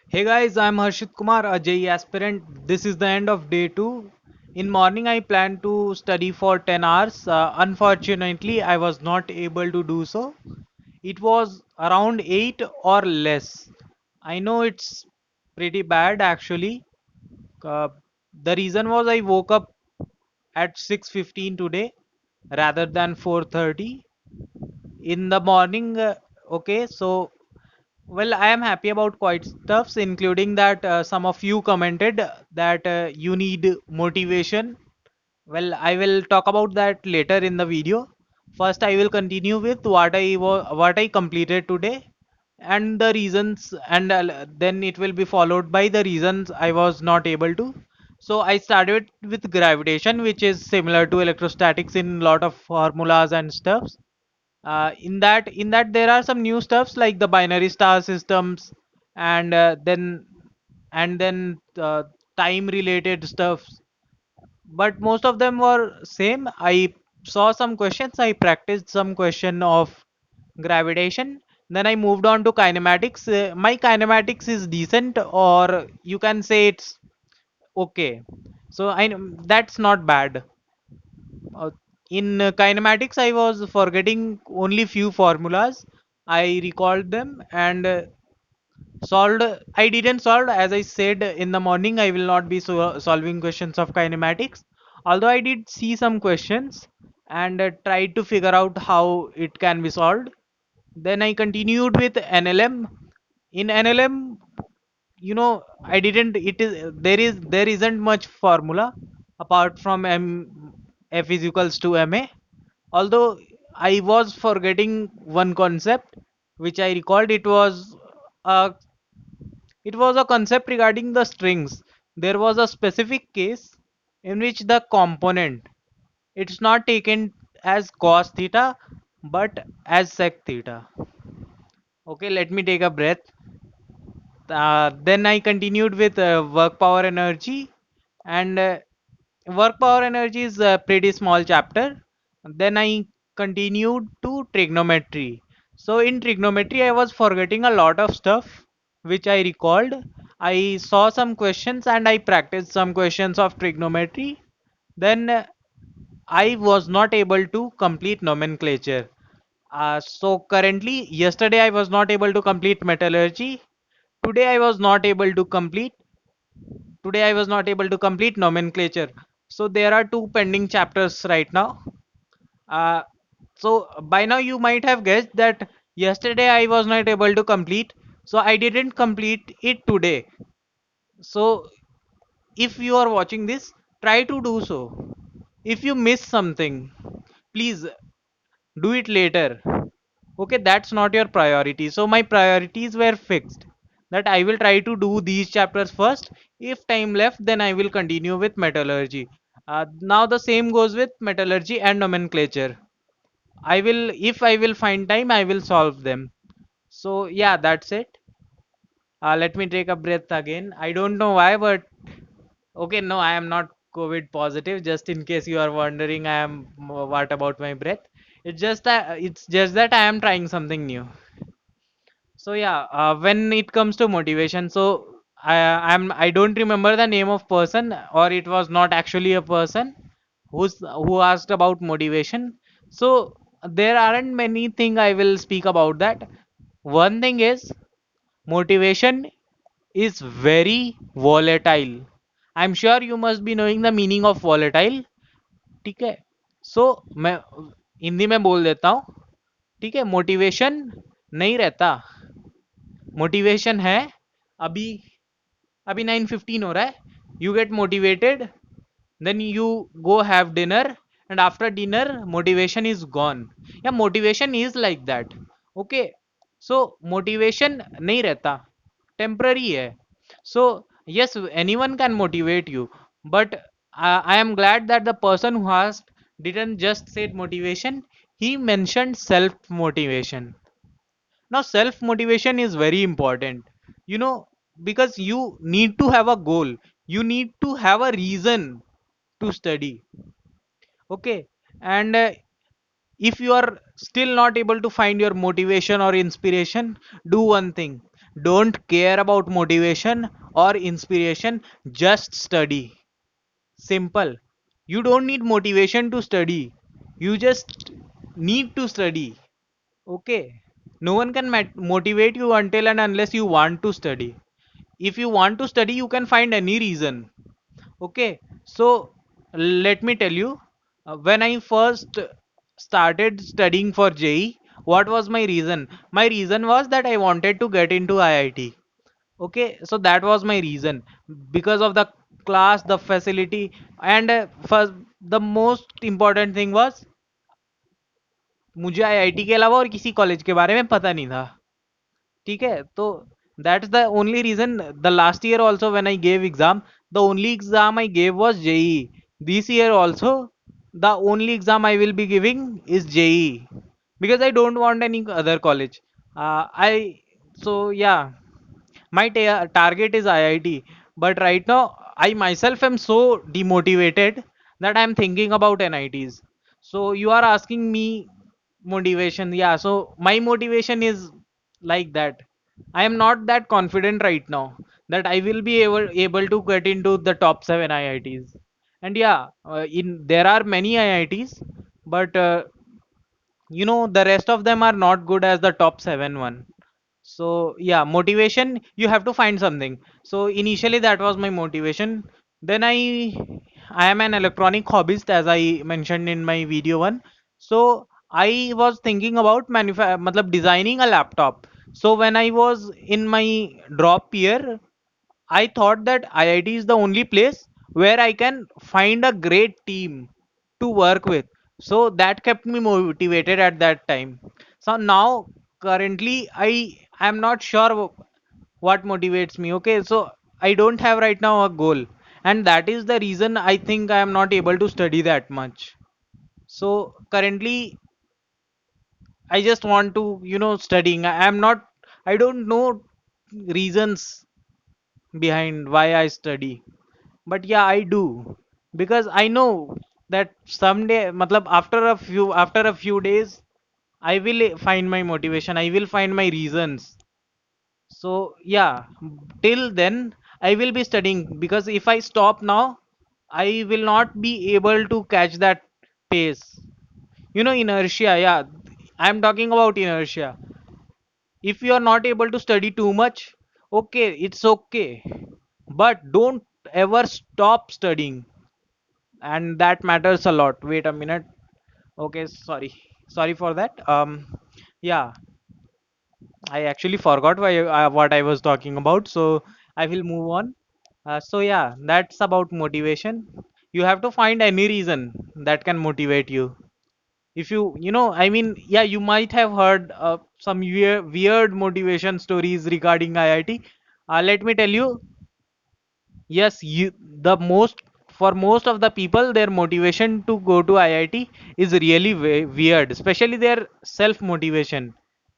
Hey guys, I'm Harshit Kumar, a JEE aspirant. This is the end of day 2. In morning I planned to study for 10 hours. Unfortunately, I was not able to do so. It was around 8 or less. I know it's pretty bad actually. Uh, the reason was I woke up at 6:15 today rather than 4:30 in the morning. Okay, so well, I am happy about quite stuffs, including that some of you commented that you need motivation. Well, I will talk about that later in the video. First, I will continue with what I completed today and the reasons, and then it will be followed by the reasons I was not able to. So I started with gravitation, which is similar to electrostatics in lot of formulas and stuffs. In that there are some new stuffs like the binary star systems, and then time related stuffs, but most of them were same. I saw some questions, I practiced some question of gravitation, then I moved on to kinematics. My kinematics is decent, or you can say it's okay. So that's not bad. uh, in kinematics, I was forgetting only few formulas. I recalled them and solved. I didn't solve, as I said in the morning. I will not be solving questions of kinematics. Although I did see some questions and tried to figure out how it can be solved. Then I continued with NLM. In NLM, I didn't. It is there isn't much formula apart from F is equals to ma. Although I was forgetting one concept which I recalled. Uh, it was a concept regarding the strings. There was a specific case in which the component, it's not taken as cos theta but as sec theta. Okay, let me take a breath. Then I continued with work power energy, and work power energy is a pretty small chapter. Then I continued to trigonometry. So in trigonometry, I was forgetting a lot of stuff which I recalled. I saw some questions and I practiced some questions of trigonometry. Then I was not able to complete nomenclature. So currently, yesterday I was not able to complete metallurgy. Today I was not able to complete. Today I was not able to complete nomenclature. So there are two pending chapters right now. Uh, so by now you might have guessed that yesterday I was not able to complete. So I didn't complete it today. So if you are watching this, try to do so. If you miss something, please do it later. Okay, that's not your priority. So my priorities were fixed, that I will try to do these chapters first. If time left, then I will continue with metallurgy. Now the same goes with metallurgy and nomenclature. If I will find time, I will solve them. So yeah, that's it. Let me take a breath again. I don't know why, but okay, no, I am not COVID positive. Just in case you are wondering, I am. What about my breath? It's just that I am trying something new. So yeah, when it comes to motivation, so I don't remember the name of person, or it was not actually a person who asked about motivation. So there aren't many thing I will speak about that. One thing is, motivation is very volatile. I'm sure you must be knowing the meaning of volatile. ठीक है. So मैं हिंदी में बोल देता हूँ. ठीक है, motivation नहीं रहता. मोटिवेशन है. अभी अभी 9:15 हो रहा है. You get motivated, then you go have dinner, and after dinner motivation is gone. Yeah, motivation is like that. Okay, so motivation नहीं रहता, temporary है. So yes, anyone can motivate you, but I am glad that the person who asked didn't just say motivation, he mentioned self motivation. Now self motivation is very important, you know, because you need to have a goal, you need to have a reason to study. Okay, and if you are still not able to find your motivation or inspiration, do one thing. Don't care about motivation or inspiration, just study. Simple. You don't need motivation to study. You just need to study. Okay. No one can motivate you until and unless you want to study. If you want to study, you can find any reason. Okay. So let me tell you, when I first started studying for JEE, what was my reason? My reason was that I wanted to get into IIT. Okay, so that was my reason, because of the class, the facility, and first the most important thing was, मुझे IIT के अलावा और किसी college के बारे में पता नहीं था. ठीक है, तो that's the only reason. The last year also when I gave exam, the only exam I gave was JEE. This year also the only exam I will be giving is JEE, because I don't want any other college. I so yeah, my target is IIT, but right now I myself am so demotivated that I'm thinking about NITs. So you are asking me motivation. Yeah, so my motivation is like that. I am not that confident right now that I will be able to get into the top 7 IITs. And yeah, in there are many IITs, but the rest of them are not good as the top 7 one. So yeah, motivation, you have to find something. So initially that was my motivation. Then I am an electronic hobbyist, as I mentioned in my video one. So I was thinking about matlab designing a laptop. So when I was in my drop year, I thought that IIT is the only place where I can find a great team to work with. So that kept me motivated at that time. So now, currently, I am not sure what motivates me. Okay, so I don't have right now a goal, and that is the reason I think I am not able to study that much. So currently, I just want to, studying. I am not. I don't know reasons behind why I study. But yeah, I do, because I know that someday, matlab after a few days, I will find my motivation. I will find my reasons. So yeah, till then I will be studying, because if I stop now, I will not be able to catch that pace. Inertia. Yeah, I'm talking about inertia. If you are not able to study too much, okay, it's okay, but don't ever stop studying, and that matters a lot. Wait a minute. Okay, sorry for that. Yeah, I actually forgot what I was talking about, so I will move on. So yeah, that's about motivation. You have to find any reason that can motivate you. If I mean, yeah, you might have heard some weird motivation stories regarding IIT. Let me tell you. Yes, the most for most of the people, their motivation to go to IIT is really weird, especially their self motivation.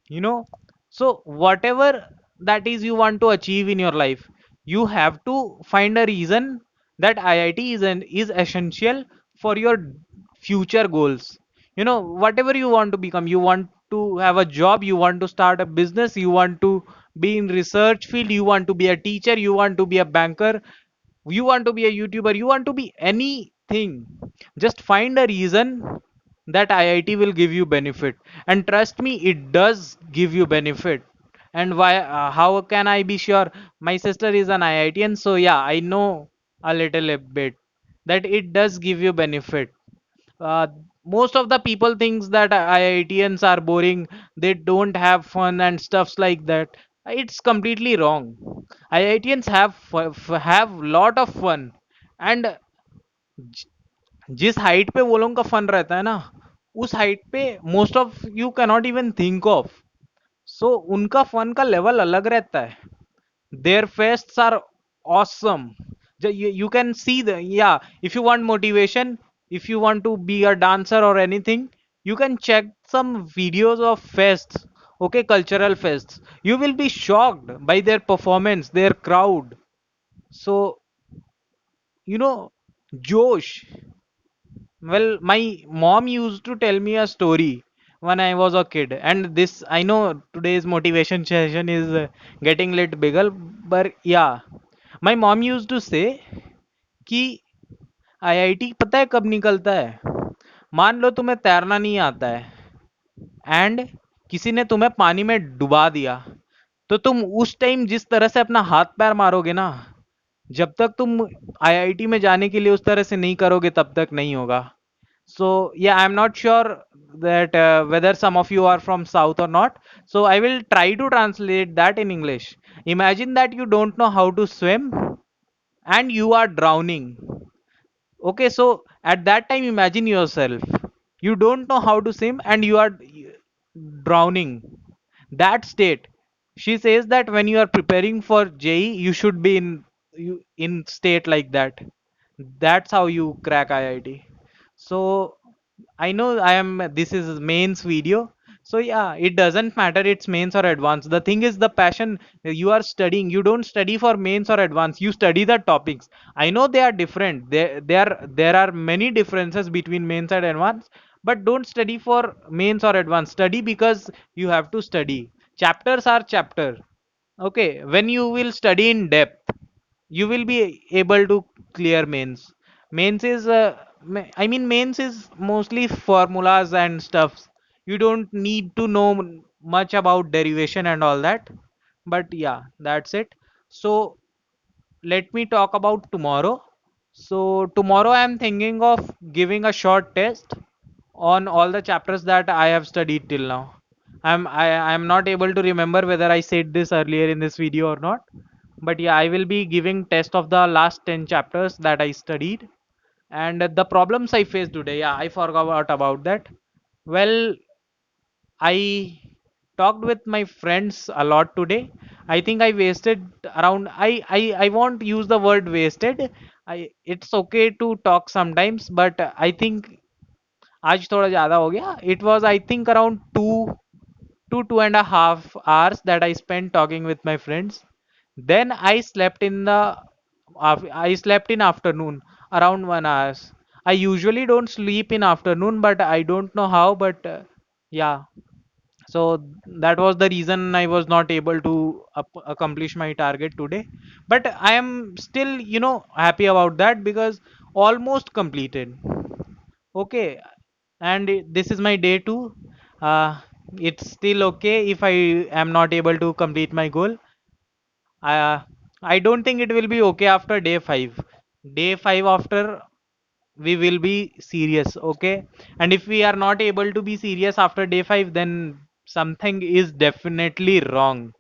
You know, so whatever that is you want to achieve in your life, you have to find a reason that IIT is essential for your future goals. Whatever you want to become, you want to have a job, you want to start a business, you want to be in research field, you want to be a teacher, you want to be a banker, you want to be a YouTuber, you want to be anything. Just find a reason that IIT will give you benefit, and trust me, it does give you benefit. And why, how can I be sure? My sister is an IITian, so yeah, I know a little bit that it does give you benefit. uh, Most of the people thinks that IITians are boring, they don't have fun and stuffs like that. It's completely wrong. IITians have lot of fun, and जिस height पे वो लोगों का fun रहता है ना, उस height पे most of you cannot even think of. So उनका फन का लेवल अलग रहता है. Their fests are awesome. You can see yeah, if you want motivation, if you want to be a dancer or anything, you can check some videos of fests. Okay, cultural fests, you will be shocked by their performance, their crowd. So you know Josh, well, my mom used to tell me a story. when I was a kid. And this, I know today's motivation session is getting lit bigger, but yeah, my mom used to say कि IIT पता है कब निकलता है? मान लो तुम्हें तैरना नहीं आता है एंड किसी ने तुम्हें पानी में डुबा दिया, तो तुम उस टाइम जिस तरह से अपना हाथ पैर मारोगे ना, जब तक तुम आईआईटी में जाने के लिए उस तरह से नहीं करोगे तब तक नहीं होगा. So yeah, I'm not sure that whether some of you are from south or not, so I will try to translate that in English. Imagine that you don't know how to swim and you are drowning. Okay, so at that time imagine yourself, you don't know how to swim and you are drowning. That state, she says that when you are preparing for JE you should be in state like that. That's how you crack IIT. So I know I am, this is mains video. So yeah, it doesn't matter it's mains or advanced. The thing is the passion you are studying. You don't study for mains or advanced. You study the topics. I know they are different. There are many differences between mains and advanced, but don't study for mains or advanced. Study because you have to study. Chapters are chapter. Okay, when you will study in depth, you will be able to clear mains. Mains is I mean mains is mostly formulas and stuffs. You don't need to know much about derivation and all that. But yeah, that's it. So let me talk about tomorrow. So tomorrow I am thinking of giving a short test on all the chapters that I have studied till now. I'm not able to remember whether I said this earlier in this video or not. But yeah, I will be giving test of the last 10 chapters that I studied and the problems I faced today. Yeah, I forgot about that. Well, I talked with my friends a lot today. I think I wasted around, I won't use the word wasted. It's okay to talk sometimes, but I think आज थोड़ा ज़्यादा हो गया. It was I think around 2.5 hours that I spent talking with my friends. Then I slept in afternoon around 1 hour. I usually don't sleep in afternoon, but I don't know how. But yeah, so that was the reason I was not able to accomplish my target today. But I am still, happy about that because almost completed. Okay, and this is my day two. Uh, it's still okay if I am not able to complete my goal. Uh, I don't think it will be okay after day five. Day five after we will be serious, okay? And if we are not able to be serious after day five, then something is definitely wrong.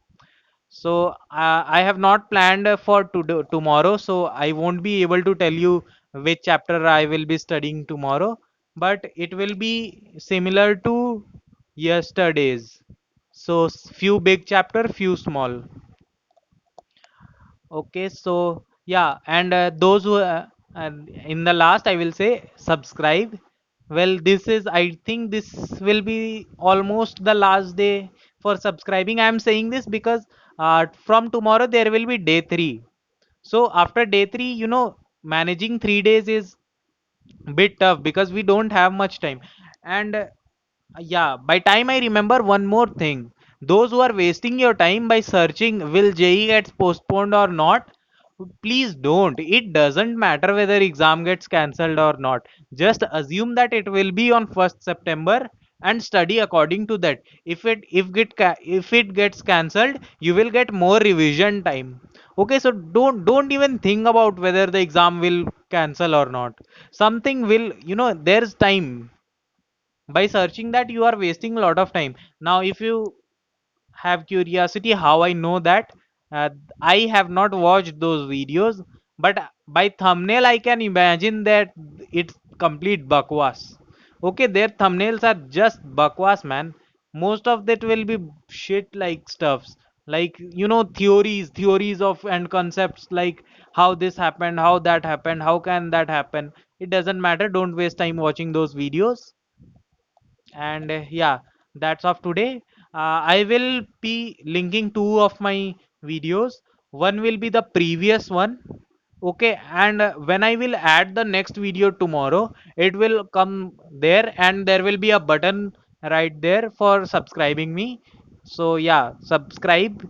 So I have not planned for tomorrow, so I won't be able to tell you which chapter I will be studying tomorrow, but it will be similar to yesterday's. So few big chapter, few small. Okay, so yeah, and those who and in the last I will say subscribe. Well, this is, I think this will be almost the last day for subscribing. I am saying this because from tomorrow there will be day three. So after day three, managing 3 days is bit tough because we don't have much time. And yeah, by time I remember one more thing. Those who are wasting your time by searching will JE gets postponed or not, please don't. It doesn't matter whether exam gets cancelled or not. Just assume that it will be on 1st September and study according to that. If it gets cancelled, you will get more revision time. Okay, so don't even think about whether the exam will cancel or not. Something will, there's time. By searching that you are wasting a lot of time. Now if you have curiosity how I know that, uh, I have not watched those videos, but by thumbnail I can imagine that it's complete bakwas. Okay, their thumbnails are just bakwas, man. Most of that will be shit like stuffs, like theories of and concepts, like how this happened, how that happened, how can that happen. It doesn't matter, don't waste time watching those videos. And yeah, that's of today. I will be linking two of my videos. One will be the previous one, okay, and when I will add the next video tomorrow, it will come there and there will be a button right there for subscribing me. So yeah, subscribe.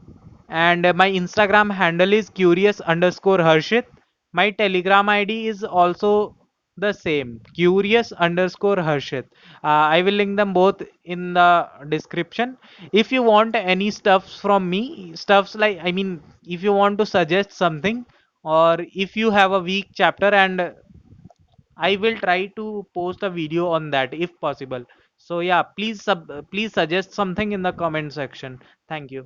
And my Instagram handle is curious underscore Harshit. My Telegram ID is also the same, curious underscore Harshit. I will link them both in the description. If you want any stuffs from me, stuffs like, I mean, if you want to suggest something, or if you have a weak chapter, and I will try to post a video on that if possible. So yeah, please suggest something in the comment section. Thank you.